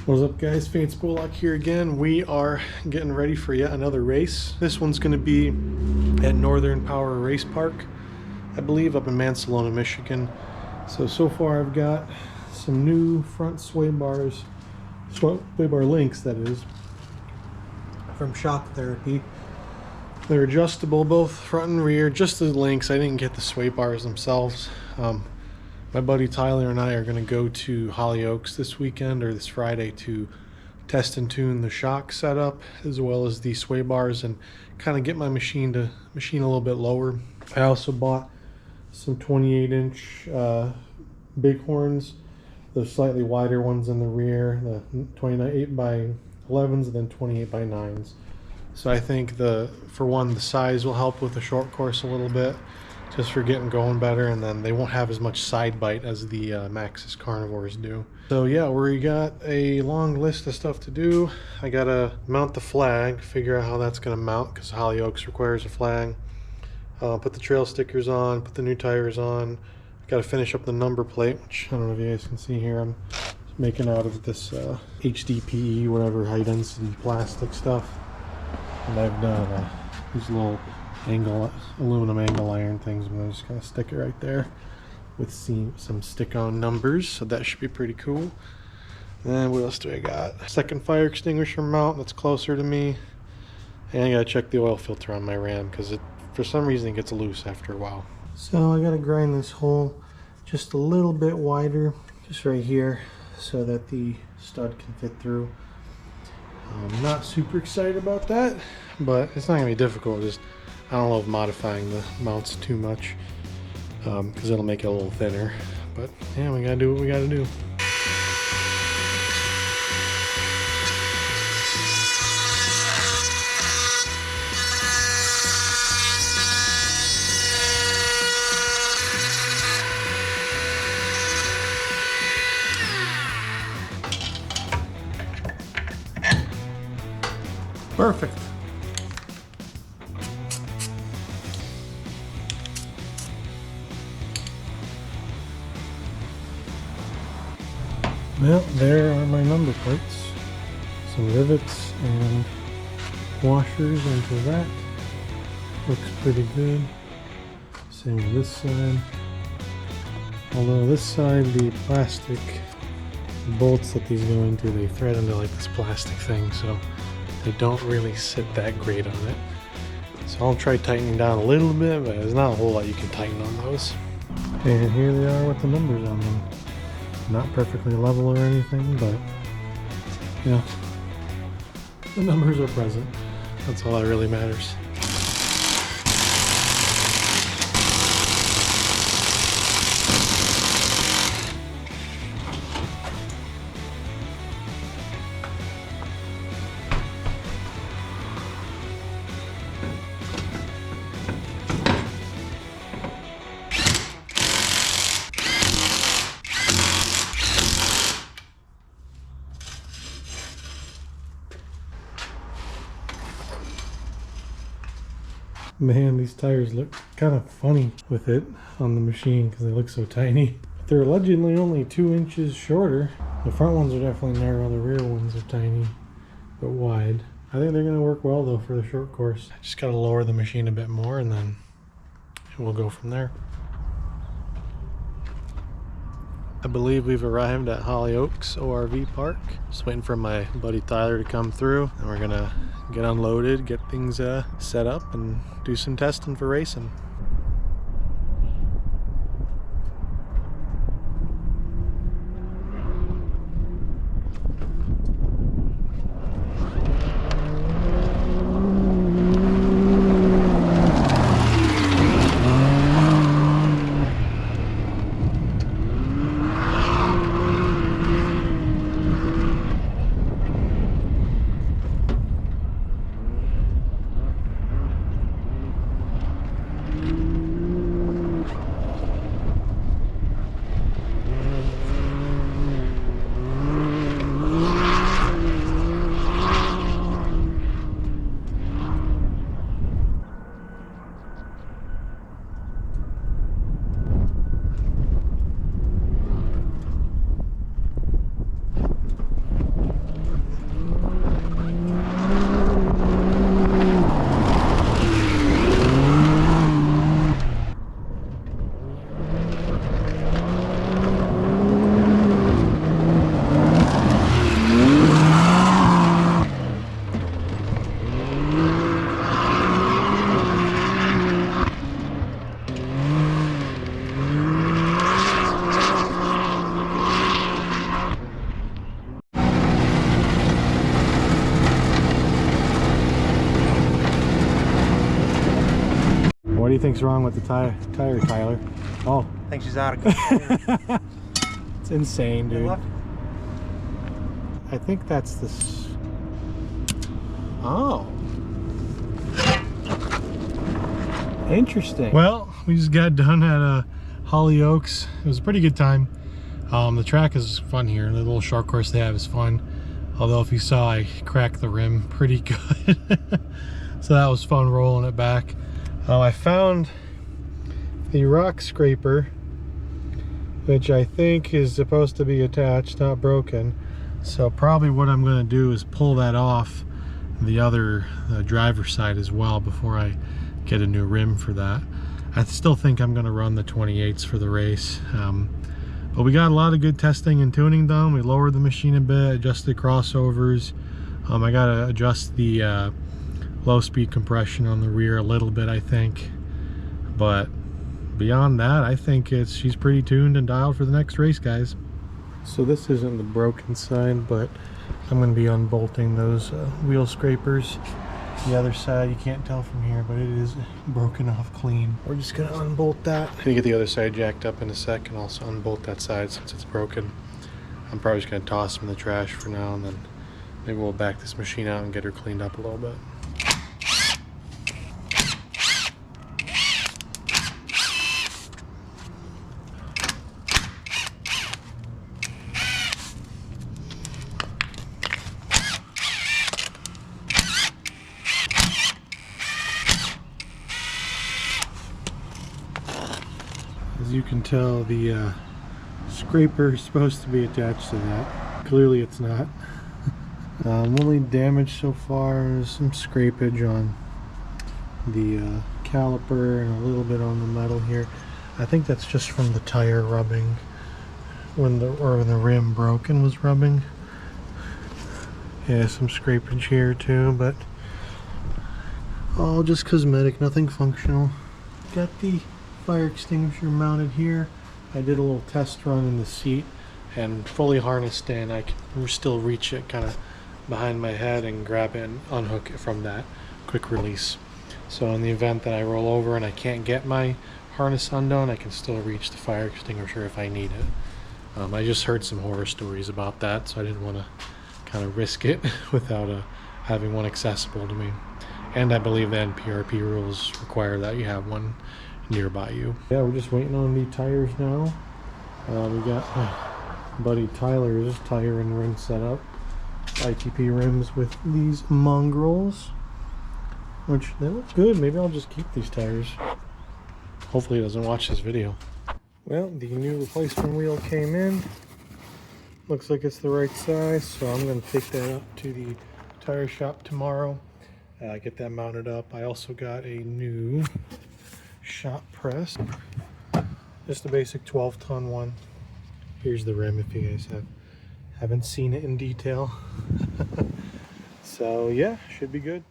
What's up, guys? Fates Polak here again. We are getting ready for yet another race. This one's going to be at Northern Power Race Park, I believe, up in Mansalona, Michigan. So far I've got some new front sway bar links, that is, from Shock Therapy. They're adjustable, both front and rear, just the links. I didn't get the sway bars themselves. My buddy Tyler and I are going to go to Holly Oaks this weekend, or this Friday, to test and tune the shock setup as well as the sway bars and kind of get my machine a little bit lower. I also bought some 28-inch bighorns, the slightly wider ones in the rear, the 28 by 11s and then 28 by 9s. So I think for one, the size will help with the short course a little bit, just for getting going better, and then they won't have as much side bite as the Maxxis Carnivores do. So yeah, we got a long list of stuff to do. I gotta mount the flag, figure out how that's gonna mount, because Holly Oaks requires a flag. Put the trail stickers on, put the new tires on. I gotta finish up the number plate, which I don't know if you guys can see here. I'm making out of this HDPE, whatever, high density plastic stuff. And I've done these little aluminum angle iron things. I'm just gonna stick it right there with some stick-on numbers, so that should be pretty cool. And what else do I got? Second fire extinguisher mount that's closer to me, and I gotta check the oil filter on my Ram because it, for some reason, it gets loose after a while. So I gotta grind this hole just a little bit wider, just right here, so that the stud can fit through. I'm not super excited about that, but it's not gonna be difficult. Just I don't love modifying the mounts too much because it'll make it a little thinner. But yeah, we gotta do what we gotta do. Perfect. Well, there are my number plates. Some rivets and washers into that. Looks pretty good. Same with this side. Although this side, the plastic bolts that these go into, they thread into like this plastic thing, so they don't really sit that great on it. So I'll try tightening down a little bit, but there's not a whole lot you can tighten on those. And here they are with the numbers on them. Not perfectly level or anything, but yeah, the numbers are present. That's all that really matters. Man, these tires look kind of funny with it on the machine because they look so tiny. But they're allegedly only 2 inches shorter. The front ones are definitely narrow, the rear ones are tiny but wide. I think they're going to work well though for the short course. I just got to lower the machine a bit more and then we'll go from there. I believe we've arrived at Holly Oaks ORV Park. Just waiting for my buddy Tyler to come through, and we're gonna get unloaded, get things set up, and do some testing for racing. do you think's wrong with the tire, Tyler? Oh. I think she's out of control. It's insane, dude. I think that's this. Oh. Interesting. Well, we just got done at Holly Oaks. It was a pretty good time. The track is fun here. The little short course they have is fun. Although if you saw, I cracked the rim pretty good. So that was fun rolling it back. I found the rock scraper, which I think is supposed to be attached, not broken. So probably what I'm going to do is pull that off the driver's side as well before I get a new rim for that. I still think I'm going to run the 28s for the race. But we got a lot of good testing and tuning done. We lowered the machine a bit, adjusted crossovers. I got to adjust the low speed compression on the rear a little bit, I think. But beyond that, I think she's pretty tuned and dialed for the next race, guys. So this isn't the broken side, but I'm going to be unbolting those wheel scrapers. The other side, you can't tell from here, but it is broken off clean. We're just going to unbolt that. I'm going to get the other side jacked up in a sec and also unbolt that side since it's broken. I'm probably just going to toss them in the trash for now, and then maybe we'll back this machine out and get her cleaned up a little bit. As you can tell, the scraper is supposed to be attached to that. Clearly it's not. Only damage so far is some scrapage on the caliper and a little bit on the metal here. I think that's just from the tire rubbing when the rim broke and was rubbing. Yeah, some scrapage here too, but all just cosmetic, nothing functional. Got the fire extinguisher mounted here. I did a little test run in the seat and fully harnessed in. I can still reach it kind of behind my head and grab it and unhook it from that quick release. So in the event that I roll over and I can't get my harness undone, I can still reach the fire extinguisher if I need it. I just heard some horror stories about that, so I didn't want to kind of risk it without having one accessible to me. And I believe the NPRP rules require that you have one nearby you. Yeah, we're just waiting on the tires now. We got my buddy Tyler's tire and rim set up. ITP rims with these mongrels, which they look good. Maybe I'll just keep these tires. Hopefully he doesn't watch this video. Well, the new replacement wheel came in. Looks like it's the right size, so I'm going to take that up to the tire shop tomorrow. Get that mounted up. I also got a new shop press, just a basic 12-ton one. Here's the rim if you guys haven't seen it in detail. So yeah, should be good.